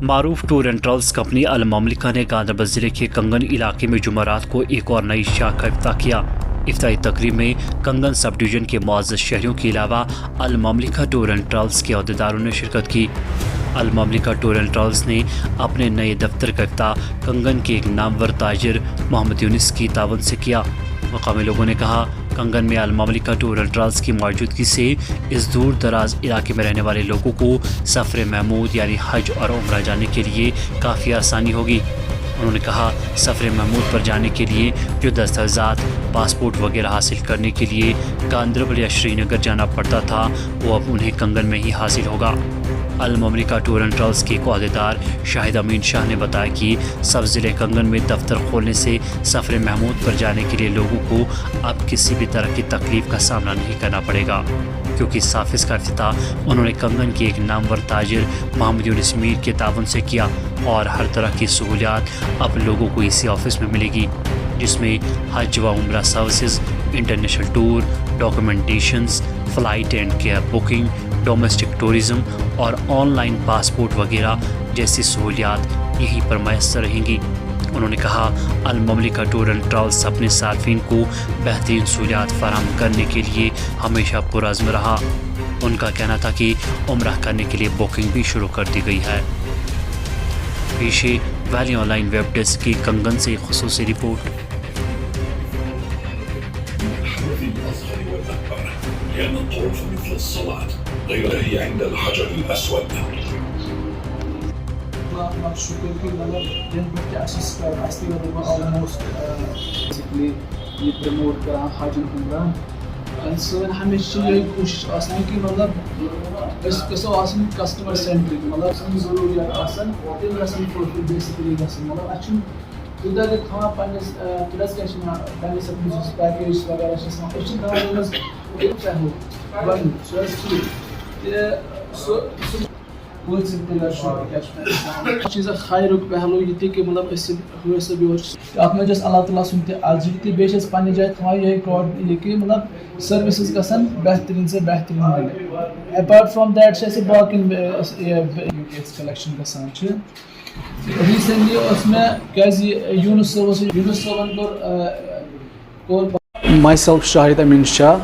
Maroof tour and travels company Al Mamlika ने गांधरबल जिले के कंगन इलाके में जुमेरात को एक और नई शाख का इफ्ताह किया। इफ्ताही तकरीब में कंगन सब डिवीजन के मुअज़्ज़ज़ शहरियों के अलावा अल ममलिका टूर एंड ट्रैवल्स के अहदेदारों ने शिरकत की। अल ममलिका टूर एंड ट्रैवल्स ने अपने नए दफ्तर का इफ्ताह कंगन के एक नामवर ताजिर मोहम्मद यूनिस की तावन से किया। मकामी लोगों ने कहा, कंगन में अल ममलिका टूर एंड ट्रैवल्स की मौजूदगी से इस दूर दराज इलाके में रहने वाले लोगों को सफ़र महमूद यानी हज और उम्रा जाने के लिए काफ़ी आसानी होगी। उन्होंने कहा, सफ़र महमूद पर जाने के लिए जो दस्तावेज़ात पासपोर्ट वगैरह हासिल करने के लिए गांधरबल या श्रीनगर जाना पड़ता था वो अब उन्हें कंगन में ही हासिल होगा। अल ममलिका टूर एंड ट्रैवल्स के अहदेदार शाहिद अमीन शाह ने बताया कि सब ज़िले कंगन में दफ्तर खोलने से सफ़र महमूद पर जाने के लिए लोगों को अब किसी भी तरह की तकलीफ़ का सामना नहीं करना पड़ेगा, क्योंकि इस ऑफिस का इफ्तिताह उन्होंने कंगन के एक नामवर ताजिर मोहम्मद यूनिस मीर के तावन से किया और हर तरह की सहूलियात अब लोगों को इसी ऑफिस में मिलेगी, जिसमें हज व उम्रा services, international tour, documentations, flight and care booking, domestic tourism और ऑनलाइन पासपोर्ट वगैरह जैसी सहूलियात यहीं पर मैसर रहेंगी। उन्होंने कहा, अल ममलिका टूर एंड ट्रैवल्स अपने सार्फिन को बेहतरीन सहूलियात फराहम करने के लिए हमेशा पुरअज़्म रहा। उनका कहना था कि उम्रा करने के लिए बुकिंग भी शुरू कर दी गई है। पेशे वैली ऑनलाइन वेब डेस्क की कंगन से ख़ुसूसी रिपोर्ट। لأن الطواف مثل الصلاة غير هي عند الحجر الأسود. شکر کہ مطلب دن پہ اصلی آلموسٹ بیسکلی یہ پرموٹ کران حج عمرہ سن ہمیشہ یہ کوشش آسان کہ مطلب گژھو آسن کسٹمر سینٹرک مطلب سن ضروریات آسان تم گژھن فلفل بیسکلی گژھن مطلب اچھا تیوٗتاہ گژھِ تھاوان پننس پلس کیاہ چھِ ونان پننس یُس پیکیج وغیرہ چھِ آسان أسۍ چھِ تھاوان یِمس چاہو گۄڈنیُک سُہ حظ ٹھیٖک تہٕ سُہ چیز خیرُک پہلو یہ تہِ کہ مطلب حٲصِل یور اتھ منٛز چھِ اللہ تعالیٰ سُنٛد تہِ عرضی تہِ بیٚیہِ چھِ أسۍ پننہِ جایہِ تھاوان یِہے کہ مطلب سٔروِسِز گژھن بہتریٖن سے بہتریٖن مِلٕنۍ اپارٹ فرام دیٹ چھِ اَسہِ باقٕے یوٗٹیلٕز کلیکشن گژھان چھِ ریسنٹلی اوس مےٚ کیازِ یوٗنس صٲبن کوٚر Myself Shahid Amin Shah,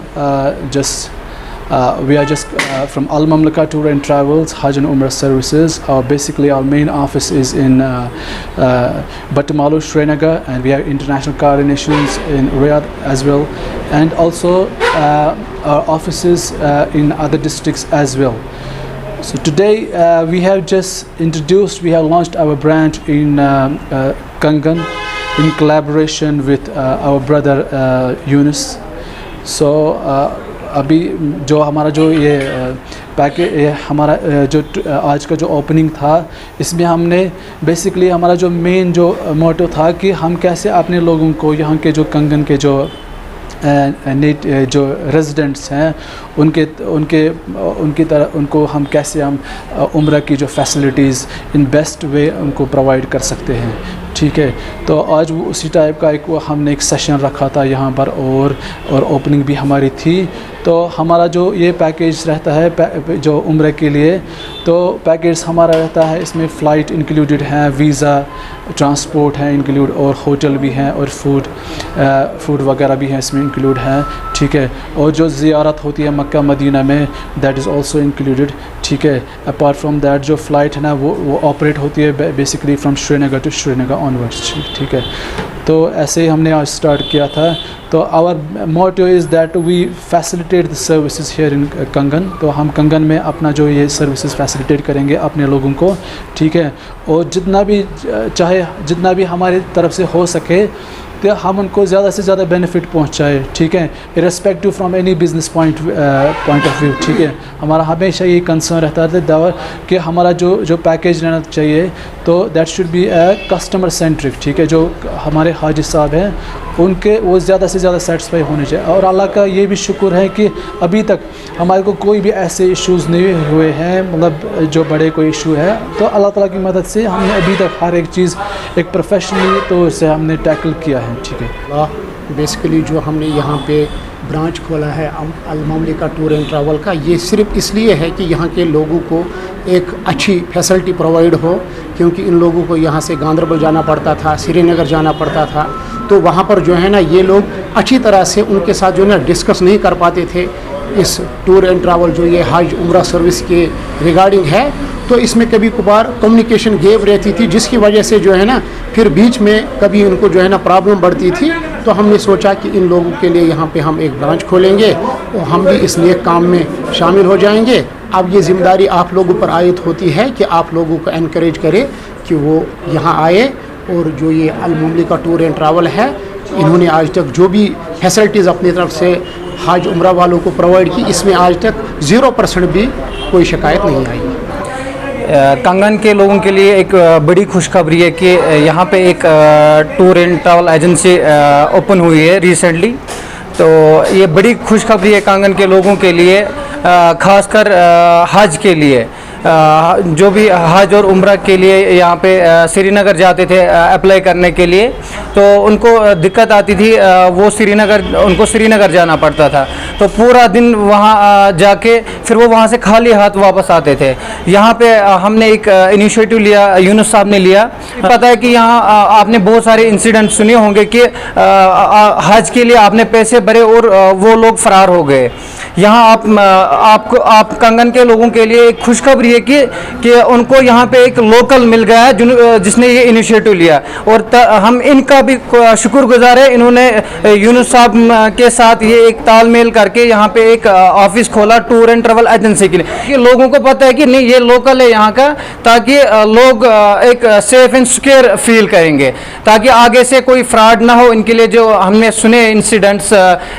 we are just from Al Mamlaka Tour and Travels Hajj and Umrah services. Basically our main office is in Batamalu, Srinagar, and we have international coordinations in Riyadh as well, and also our offices in other districts as well. So today we have launched our branch in Kangan in collaboration with our brother Yunus. So ابھی جو ہمارا جو یہ ہمارا جو آج کا جو اوپننگ تھا اس میں ہم نے بیسکلی ہمارا جو مین جو موٹو تھا کہ ہم کیسے اپنے لوگوں کو یہاں کے جو کنگن کے جو ریزیڈنٹس ہیں ان کی طرح ان کو ہم کیسے ہم عمرہ کی جو فیسلٹیز ان بیسٹ وے ان کو پرووائڈ کر سکتے ہیں. ٹھیک ہے, تو آج وہ اسی ٹائپ کا ہم نے ایک سیشن رکھا تھا یہاں پر اور اوپننگ بھی ہماری تھی. تو ہمارا جو یہ پیکیج رہتا ہے جو عمرہ کے لیے, تو پیکیج ہمارا رہتا ہے اس میں فلائٹ انکلوڈیڈ ہیں, ویزا ٹرانسپورٹ ہیں انکلوڈ, اور ہوٹل بھی ہیں, اور فوڈ وغیرہ بھی ہیں اس میں انکلوڈ ہیں. ٹھیک ہے, اور جو زیارت ہوتی ہے مکہ مدینہ میں دیٹ از آلسو انکلوڈیڈ. ٹھیک ہے, اپارٹ فرام دیٹ جو فلائٹ ہے نا وہ آپریٹ ہوتی ہے basically from Srinagar to Srinagar onwards. ٹھیک ہے, تو ایسے ہی ہم نے آج اسٹارٹ کیا تھا. تو our motto is that we facilitate the services here in Kangan. تو ہم کنگن میں اپنا جو یہ سروسز فیسیلیٹیٹ کریں گے اپنے لوگوں کو. ٹھیک ہے, اور جتنا بھی ہماری طرف سے ہو سکے کہ ہم ان کو زیادہ سے زیادہ بینیفٹ پہنچائے. ٹھیک ہے, irrespective from any business point of view. ٹھیک ہے, ہمارا ہمیشہ یہ کنسرن رہتا ہے کہ ہمارا جو پیکیج رہنا چاہیے تو that should be a customer centric. ٹھیک ہے, جو ہمارے حاجی صاحب ہیں ان کے وہ زیادہ سے زیادہ سیٹسفائی ہونے چاہیے. اور اللہ کا یہ بھی شکر ہے کہ ابھی تک ہمارے کو کوئی بھی ایسے ایشوز نہیں ہوئے ہیں, مطلب جو بڑے کوئی ایشو ہے. تو اللہ تعالیٰ کی مدد سے ہم نے ابھی تک ہر ایک چیز ایک پروفیشنلی تو اسے ہم نے ٹیکل کیا ہے. ٹھیک ہے, بیسیکلی جو ہم نے یہاں پہ برانچ کھولا ہے المملکہ ٹور اینڈ ٹریول کا, یہ صرف اس لیے ہے کہ یہاں کے لوگوں کو ایک اچھی فیسلٹی پرووائڈ ہو क्योंकि इन लोगों को यहाँ से गांदरबल जाना पड़ता था, श्रीनगर जाना पड़ता था, तो वहाँ पर जो है ना ये लोग अच्छी तरह से उनके साथ जो है ना डिस्कस नहीं कर पाते थे इस टूर एंड ट्रैवल जो ये हज उम्रा सर्विस के रिगार्डिंग है। तो इसमें कभी कभार कम्युनिकेशन गैप रहती थी, जिसकी वजह से जो है ना फिर बीच में कभी उनको जो है ना प्रॉब्लम बढ़ती थी। तो हमने सोचा कि इन लोगों के लिए यहाँ पे हम एक ब्रांच खोलेंगे और हम भी इस नेक काम में शामिल हो जाएंगे। अब ये जिम्मेदारी आप लोगों पर आयत होती है कि आप लोगों को एनकरेज करें कि वो यहाँ आए, और जो ये अल मुमलिका टूर एंड ट्रैवल है, इन्होंने आज तक जो भी फैसिलिटीज़ अपनी तरफ से हज उम्रा वालों को प्रोवाइड की, इसमें आज तक 0% भी कोई शिकायत नहीं आई। कंगन के लोगों के लिए एक बड़ी खुशखबरी है कि यहाँ पे एक tour and travel agency open हुई है रिसेंटली। तो ये बड़ी खुशखबरी है कंगन के लोगों के लिए, खासकर हज के लिए। जो भी हज और उम्रा के लिए यहाँ पे श्रीनगर जाते थे अप्लाई करने के लिए, तो उनको दिक्कत आती थी, उनको श्रीनगर जाना पड़ता था। तो पूरा दिन वहाँ जाके फिर वो वहाँ से खाली हाथ वापस आते थे। यहाँ पे हमने एक इनिशिएटिव लिया, यूनुस साहब ने लिया। पता है कि यहाँ आपने बहुत सारे इंसिडेंट सुने होंगे कि हज के लिए आपने पैसे भरे और वो लोग फरार हो गए। यहाँ आप कंगन के लोगों के लिए एक खुशखबरी है कि उनको यहाँ पे एक लोकल मिल गया है जिसने ये इनिशिएटिव लिया, और हम इनका भी शुक्रगुजार है। इन्होंने यूनुस साहब के साथ ये एक तालमेल करके यहाँ पे एक ऑफिस खोला टूर एंड ट्रैवल एजेंसी के लिए। कि लोगों को पता है कि नहीं ये लोकल है यहाँ का, ताकि लोग एक सेफ एंड सिक्योर फील करेंगे, ताकि आगे से कोई फ्रॉड ना हो इनके लिए। जो हमने सुने इंसिडेंट्स,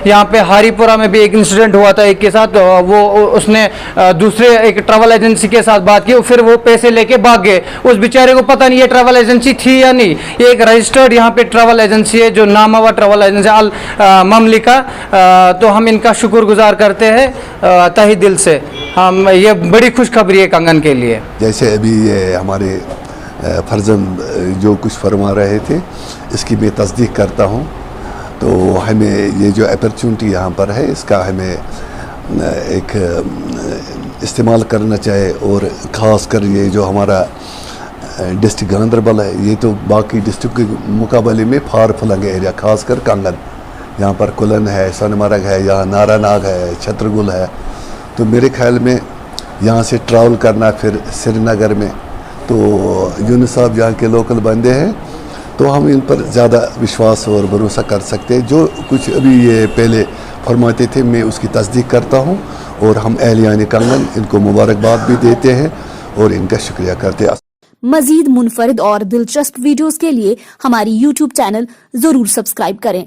यहाँ पे हारीपुरा में भी एक इंसिडेंट हुआ था एक के साथ, वो उसने दूसरे एक ट्रैवल एजेंसी के साथ बात की, फिर वो पैसे लेके भाग गए। उस बेचारे को पता नहीं ये ट्रैवल एजेंसी थी या नहीं। ये एक रजिस्टर्ड यहाँ पे ट्रैवल एजेंसी है, जो नामावर ट्रैवल एजेंसी अल ममलिका। तो हम इनका शुक्रगुजार करते हैं तहे दिल से। हम ये बड़ी खुशखबरी है कंगन के लिए। जैसे अभी ये हमारे फर्जंद जो कुछ फरमा रहे थे, इसकी मैं तस्दीक करता हूँ। तो हमें ये जो अपॉर्चुनिटी यहाँ पर है, इसका हमें एक इस्तेमाल करना चाहिए। और ख़ास कर ये जो हमारा डिस्ट्रिक्ट गांदरबल है, ये तो बाकी डिस्ट्रिक्ट के मुकाबले में फार फलंग एरिया, ख़ास कर कंगन, यहाँ पर कुलन है, सोनमर्ग है, यहाँ नारानाग है, छत्रगुल है। तो मेरे ख्याल में यहाँ से ट्रैवल करना फिर श्रीनगर में, तो यूनुस साहब यहाँ के लोकल बंदे हैं, तो हम इन पर ज़्यादा विश्वास और भरोसा कर सकते हैं। जो कुछ अभी ये पहले फरमाते थे, मैं उसकी तस्दीक करता हूँ, और हम अहलियान कंगन इनको मुबारकबाद भी देते हैं और इनका शुक्रिया करते हैं। मजीद मुनफरिद और दिलचस्प वीडियोस के लिए हमारी YouTube चैनल जरूर सब्सक्राइब करें।